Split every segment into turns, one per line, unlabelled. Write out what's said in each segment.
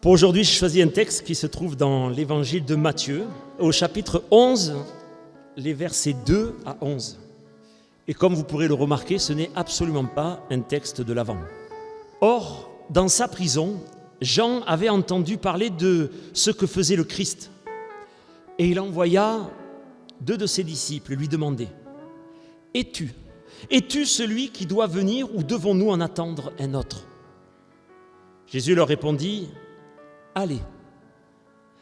Pour aujourd'hui, j'ai choisi un texte qui se trouve dans l'évangile de Matthieu, au chapitre 11, les versets 2 à 11. Et comme vous pourrez le remarquer, ce n'est absolument pas un texte de l'Avent. Or, dans sa prison, Jean avait entendu parler de ce que faisait le Christ. Et il envoya 2 de ses disciples lui demander : « Es-tu celui qui doit venir ou devons-nous en attendre un autre ?» Jésus leur répondit : «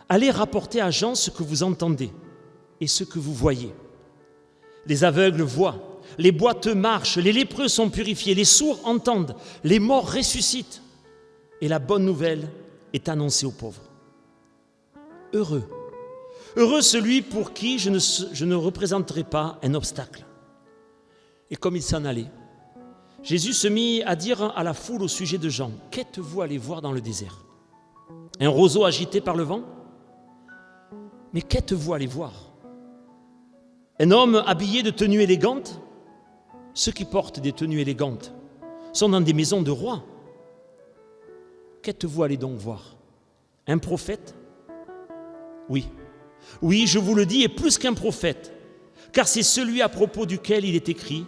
Allez rapporter à Jean ce que vous entendez et ce que vous voyez. Les aveugles voient, les boiteux marchent, les lépreux sont purifiés, les sourds entendent, les morts ressuscitent, et la bonne nouvelle est annoncée aux pauvres. Heureux celui pour qui je ne représenterai pas un obstacle. » Et comme il s'en allait, Jésus se mit à dire à la foule au sujet de Jean : « Qu'êtes-vous allé voir dans le désert ? Un roseau agité par le vent ? Mais qu'êtes-vous allé voir ? Un homme habillé de tenues élégantes ? Ceux qui portent des tenues élégantes sont dans des maisons de rois. Qu'êtes-vous allé donc voir ? Un prophète ? Oui, je vous le dis, et plus qu'un prophète, car c'est celui à propos duquel il est écrit :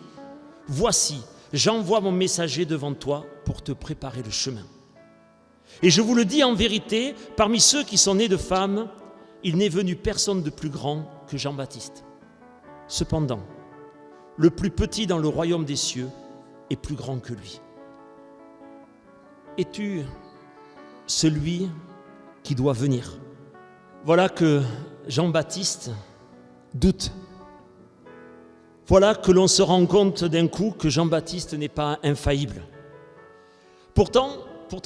Voici, j'envoie mon messager devant toi pour te préparer le chemin. Et je vous le dis en vérité, parmi ceux qui sont nés de femmes, il n'est venu personne de plus grand que Jean-Baptiste. Cependant, le plus petit dans le royaume des cieux est plus grand que lui. Es-tu celui qui doit venir ? » Voilà que Jean-Baptiste doute. Voilà que l'on se rend compte d'un coup que Jean-Baptiste n'est pas infaillible. Pourtant,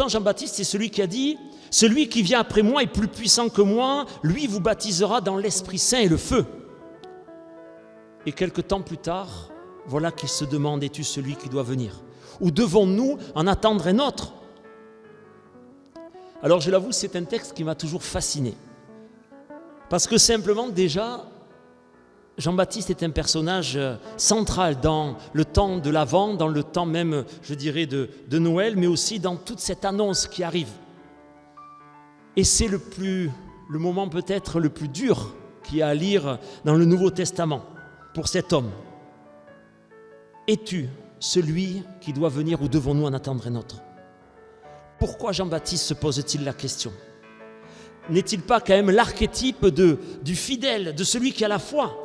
Jean-Baptiste, c'est celui qui a dit : « Celui qui vient après moi est plus puissant que moi, lui vous baptisera dans l'Esprit Saint et le feu. » Et quelque temps plus tard, voilà qu'il se demande : es-tu celui qui doit venir ? Ou devons-nous en attendre un autre ? Alors je l'avoue, c'est un texte qui m'a toujours fasciné. Parce que simplement déjà, Jean-Baptiste est un personnage central dans le temps de l'Avent, dans le temps même, je dirais, de Noël, mais aussi dans toute cette annonce qui arrive. Et c'est le moment peut-être le plus dur qu'il y a à lire dans le Nouveau Testament pour cet homme. Es-tu celui qui doit venir ou devons-nous en attendre un autre ? Pourquoi Jean-Baptiste se pose-t-il la question ? N'est-il pas quand même l'archétype du fidèle, de celui qui a la foi ?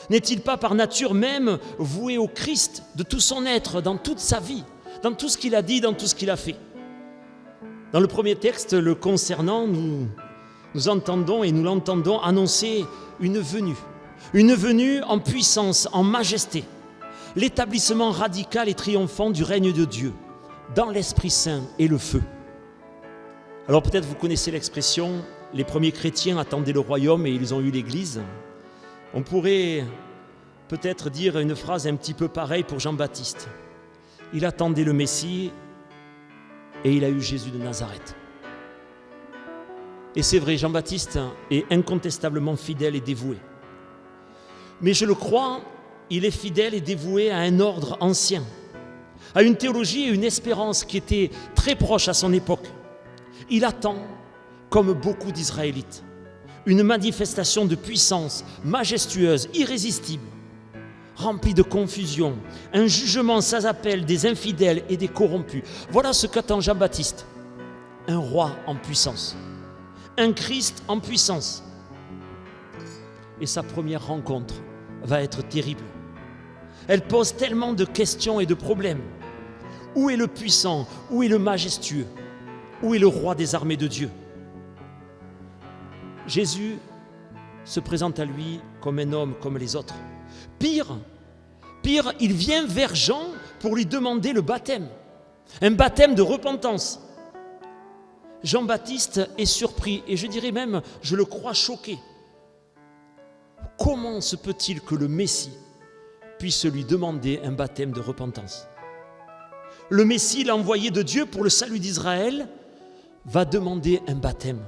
N'est-il pas par nature même voué au Christ de tout son être, dans toute sa vie, dans tout ce qu'il a dit, dans tout ce qu'il a fait ? Dans le premier texte le concernant, nous entendons et nous l'entendons annoncer une venue en puissance, en majesté, l'établissement radical et triomphant du règne de Dieu, dans l'Esprit Saint et le feu. Alors peut-être vous connaissez l'expression « les premiers chrétiens attendaient le royaume et ils ont eu l'Église ». On pourrait peut-être dire une phrase un petit peu pareille pour Jean-Baptiste. Il attendait le Messie et il a eu Jésus de Nazareth. Et c'est vrai, Jean-Baptiste est incontestablement fidèle et dévoué. Mais je le crois, il est fidèle et dévoué à un ordre ancien, à une théologie et une espérance qui étaient très proches à son époque. Il attend, comme beaucoup d'Israélites, une manifestation de puissance majestueuse, irrésistible, remplie de confusion, un jugement sans appel des infidèles et des corrompus. Voilà ce qu'attend Jean-Baptiste, un roi en puissance, un Christ en puissance. Et sa première rencontre va être terrible. Elle pose tellement de questions et de problèmes. Où est le puissant ? Où est le majestueux ? Où est le roi des armées de Dieu ? Jésus se présente à lui comme un homme comme les autres. Pire, il vient vers Jean pour lui demander le baptême, un baptême de repentance. Jean-Baptiste est surpris et je dirais même, je le crois choqué. Comment se peut-il que le Messie puisse lui demander un baptême de repentance ? Le Messie, l'envoyé de Dieu pour le salut d'Israël, va demander un baptême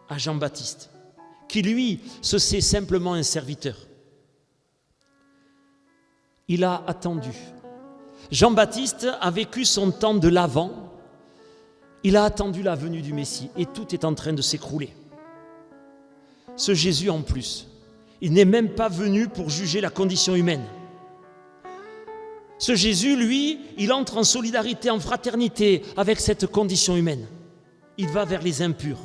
à Jean-Baptiste, qui lui se sait simplement un serviteur. Il a attendu. Jean-Baptiste a vécu son temps de l'Avent Il a attendu la venue du Messie et tout est en train de s'écrouler. Ce Jésus en plus, il n'est même pas venu pour juger la condition humaine. Ce Jésus, lui, il entre en solidarité, en fraternité avec cette condition humaine. Il va vers les impurs.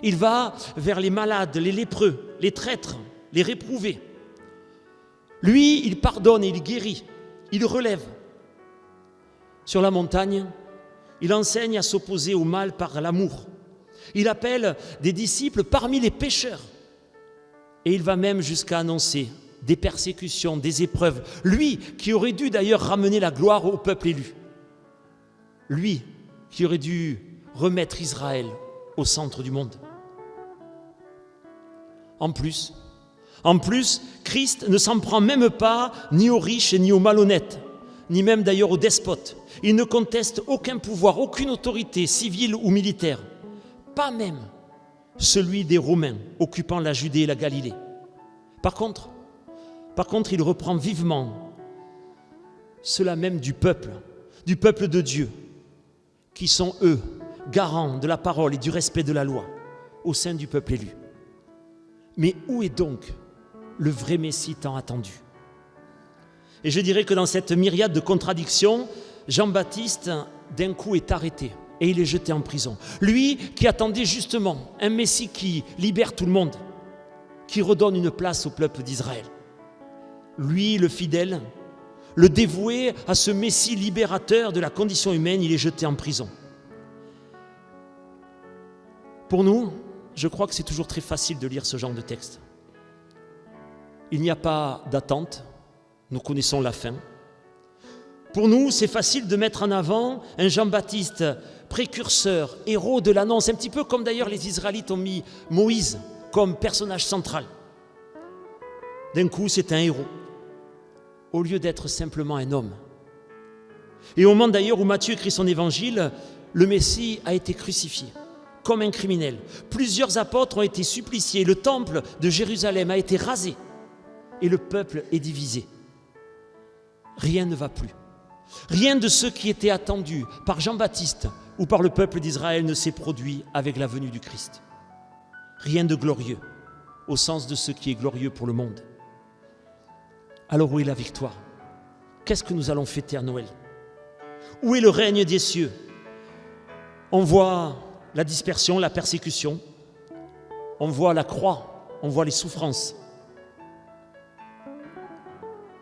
Il va vers les malades, les lépreux, les traîtres, les réprouvés. Lui, il pardonne et il guérit. Il relève. Sur la montagne, il enseigne à s'opposer au mal par l'amour. Il appelle des disciples parmi les pécheurs. Et il va même jusqu'à annoncer des persécutions, des épreuves. Lui qui aurait dû d'ailleurs ramener la gloire au peuple élu. Lui qui aurait dû remettre Israël au centre du monde. En plus, Christ ne s'en prend même pas ni aux riches ni aux malhonnêtes, ni même d'ailleurs aux despotes. Il ne conteste aucun pouvoir, aucune autorité civile ou militaire, pas même celui des Romains occupant la Judée et la Galilée. Par contre, il reprend vivement cela même du peuple de Dieu, qui sont eux, garants de la parole et du respect de la loi au sein du peuple élu. Mais où est donc le vrai Messie tant attendu? Et je dirais que dans cette myriade de contradictions, Jean-Baptiste, d'un coup, est arrêté et il est jeté en prison. Lui qui attendait justement un Messie qui libère tout le monde, qui redonne une place au peuple d'Israël. Lui, le fidèle, le dévoué à ce Messie libérateur de la condition humaine, il est jeté en prison. Pour nous, je crois que c'est toujours très facile de lire ce genre de texte. Il n'y a pas d'attente, nous connaissons la fin. Pour nous, c'est facile de mettre en avant un Jean-Baptiste précurseur, héros de l'annonce, un petit peu comme d'ailleurs les Israélites ont mis Moïse comme personnage central. D'un coup, c'est un héros, au lieu d'être simplement un homme. Et au moment d'ailleurs où Matthieu écrit son évangile, le Messie a été crucifié comme un criminel. Plusieurs apôtres ont été suppliciés, le temple de Jérusalem a été rasé et le peuple est divisé. Rien ne va plus. Rien de ce qui était attendu par Jean-Baptiste ou par le peuple d'Israël ne s'est produit avec la venue du Christ. Rien de glorieux, au sens de ce qui est glorieux pour le monde. Alors où est la victoire? Qu'est-ce que nous allons fêter à Noël? Où est le règne des cieux? On voit la dispersion, la persécution, on voit la croix, on voit les souffrances.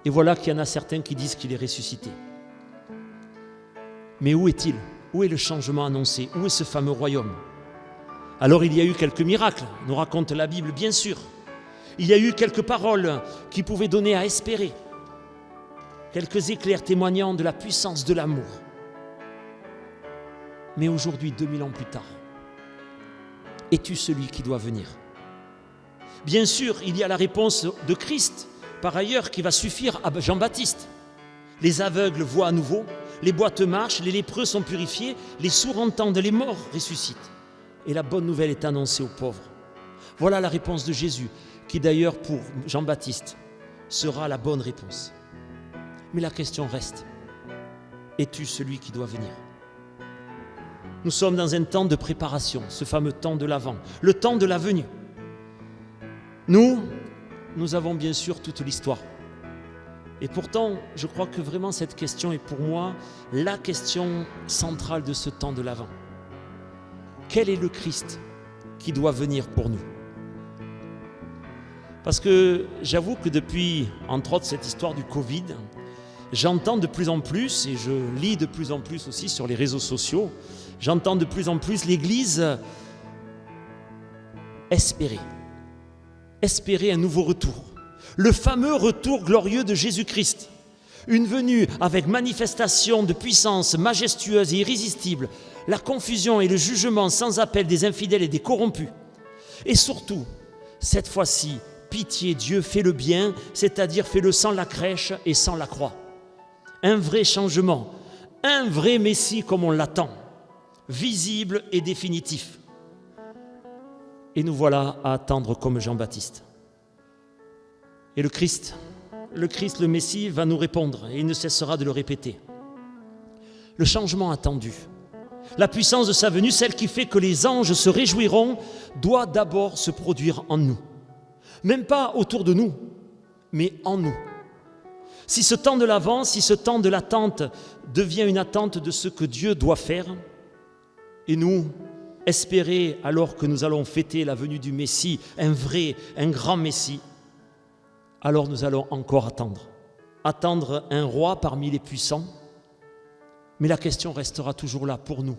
Et voilà qu'il y en a certains qui disent qu'il est ressuscité. Mais où est-il? Où est le changement annoncé? Où est ce fameux royaume? Alors il y a eu quelques miracles, nous raconte la Bible, bien sûr. Il y a eu quelques paroles qui pouvaient donner à espérer, quelques éclairs témoignant de la puissance de l'amour. Mais aujourd'hui, 2000 ans plus tard, es-tu celui qui doit venir? Bien sûr, il y a la réponse de Christ, par ailleurs, qui va suffire à Jean-Baptiste. Les aveugles voient à nouveau, les boîtes marchent, les lépreux sont purifiés, les sourds entendent, les morts ressuscitent. Et la bonne nouvelle est annoncée aux pauvres. Voilà la réponse de Jésus, qui d'ailleurs pour Jean-Baptiste sera la bonne réponse. Mais la question reste, es-tu celui qui doit venir? Nous sommes dans un temps de préparation, ce fameux temps de l'Avent, le temps de la venue. Nous avons bien sûr toute l'histoire. Et pourtant, je crois que vraiment cette question est pour moi la question centrale de ce temps de l'Avent. Quel est le Christ qui doit venir pour nous? Parce que j'avoue que depuis, entre autres, cette histoire du Covid, j'entends de plus en plus, et je lis de plus en plus aussi sur les réseaux sociaux, j'entends de plus en plus l'Église espérer un nouveau retour. Le fameux retour glorieux de Jésus-Christ. Une venue avec manifestation de puissance majestueuse et irrésistible, la confusion et le jugement sans appel des infidèles et des corrompus. Et surtout, cette fois-ci, pitié, Dieu fait le bien, c'est-à-dire fait-le sans la crèche et sans la croix. Un vrai changement, un vrai Messie comme on l'attend, visible et définitif. Et nous voilà à attendre comme Jean-Baptiste. Et le Christ, le Messie, va nous répondre et il ne cessera de le répéter. Le changement attendu, La puissance de sa venue, celle qui fait que les anges se réjouiront, doit d'abord se produire en nous. Même pas autour de nous, mais en nous. Si ce temps de l'Avent, si ce temps de l'attente devient une attente de ce que Dieu doit faire, et nous, espérer alors que nous allons fêter la venue du Messie, un vrai, un grand Messie, alors nous allons encore attendre. Attendre un roi parmi les puissants, mais la question restera toujours là pour nous,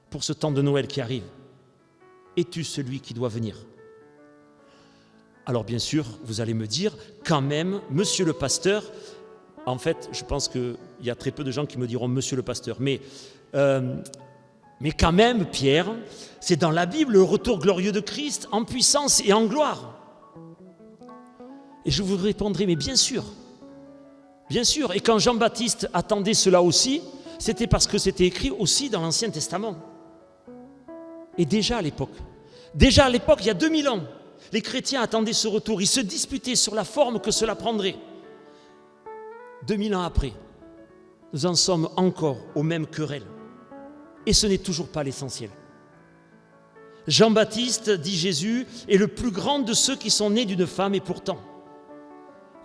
pour ce temps de Noël qui arrive. Es-tu celui qui doit venir ? Alors bien sûr, vous allez me dire, quand même, monsieur le pasteur, en fait, je pense qu'il y a très peu de gens qui me diront monsieur le pasteur, mais quand même, Pierre, c'est dans la Bible le retour glorieux de Christ en puissance et en gloire. Et je vous répondrai, mais bien sûr, et quand Jean-Baptiste attendait cela aussi, c'était parce que c'était écrit aussi dans l'Ancien Testament. Et déjà à l'époque, il y a 2000 ans, les chrétiens attendaient ce retour, ils se disputaient sur la forme que cela prendrait. 2000 ans après, nous en sommes encore aux mêmes querelles. Et ce n'est toujours pas l'essentiel. Jean-Baptiste, dit Jésus, est le plus grand de ceux qui sont nés d'une femme, et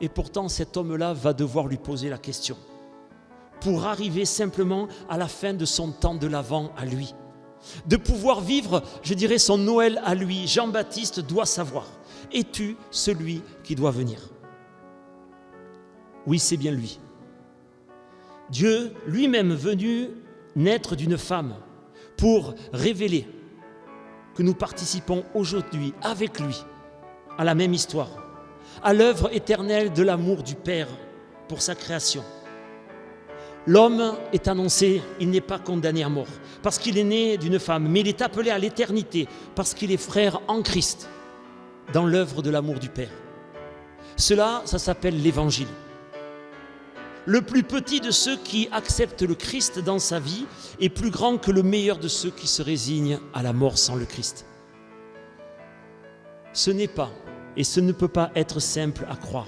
pourtant cet homme-là va devoir lui poser la question pour arriver simplement à la fin de son temps de l'Avent à lui. De pouvoir vivre, je dirais, son Noël à lui, Jean-Baptiste doit savoir, es-tu celui qui doit venir ? Oui, c'est bien lui. Dieu lui-même venu naître d'une femme pour révéler que nous participons aujourd'hui avec lui à la même histoire, à l'œuvre éternelle de l'amour du Père pour sa création. L'homme est annoncé, il n'est pas condamné à mort parce qu'il est né d'une femme, mais il est appelé à l'éternité parce qu'il est frère en Christ dans l'œuvre de l'amour du Père. Cela, ça s'appelle l'Évangile. Le plus petit de ceux qui acceptent le Christ dans sa vie est plus grand que le meilleur de ceux qui se résignent à la mort sans le Christ. Ce n'est pas et ce ne peut pas être simple à croire.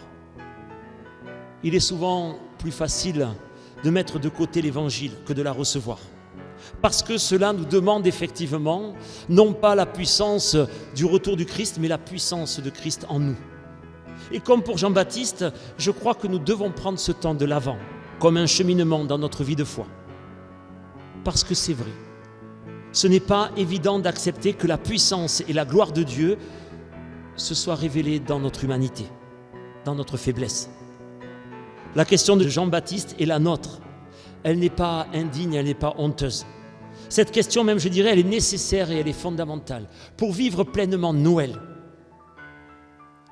Il est souvent plus facile de mettre de côté l'Évangile que de la recevoir. Parce que cela nous demande effectivement, non pas la puissance du retour du Christ, mais la puissance de Christ en nous. Et comme pour Jean-Baptiste, je crois que nous devons prendre ce temps de l'Avent comme un cheminement dans notre vie de foi. Parce que c'est vrai, ce n'est pas évident d'accepter que la puissance et la gloire de Dieu se soient révélées dans notre humanité, dans notre faiblesse. La question de Jean-Baptiste est la nôtre. Elle n'est pas indigne, elle n'est pas honteuse. Cette question même, je dirais, elle est nécessaire et elle est fondamentale pour vivre pleinement Noël.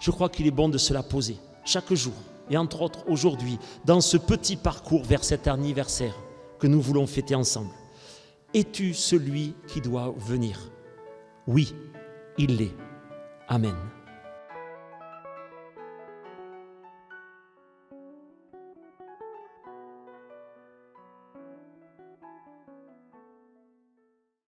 Je crois qu'il est bon de se la poser chaque jour, et entre autres aujourd'hui, dans ce petit parcours vers cet anniversaire que nous voulons fêter ensemble. Es-tu celui qui doit venir ? Oui, il l'est. Amen.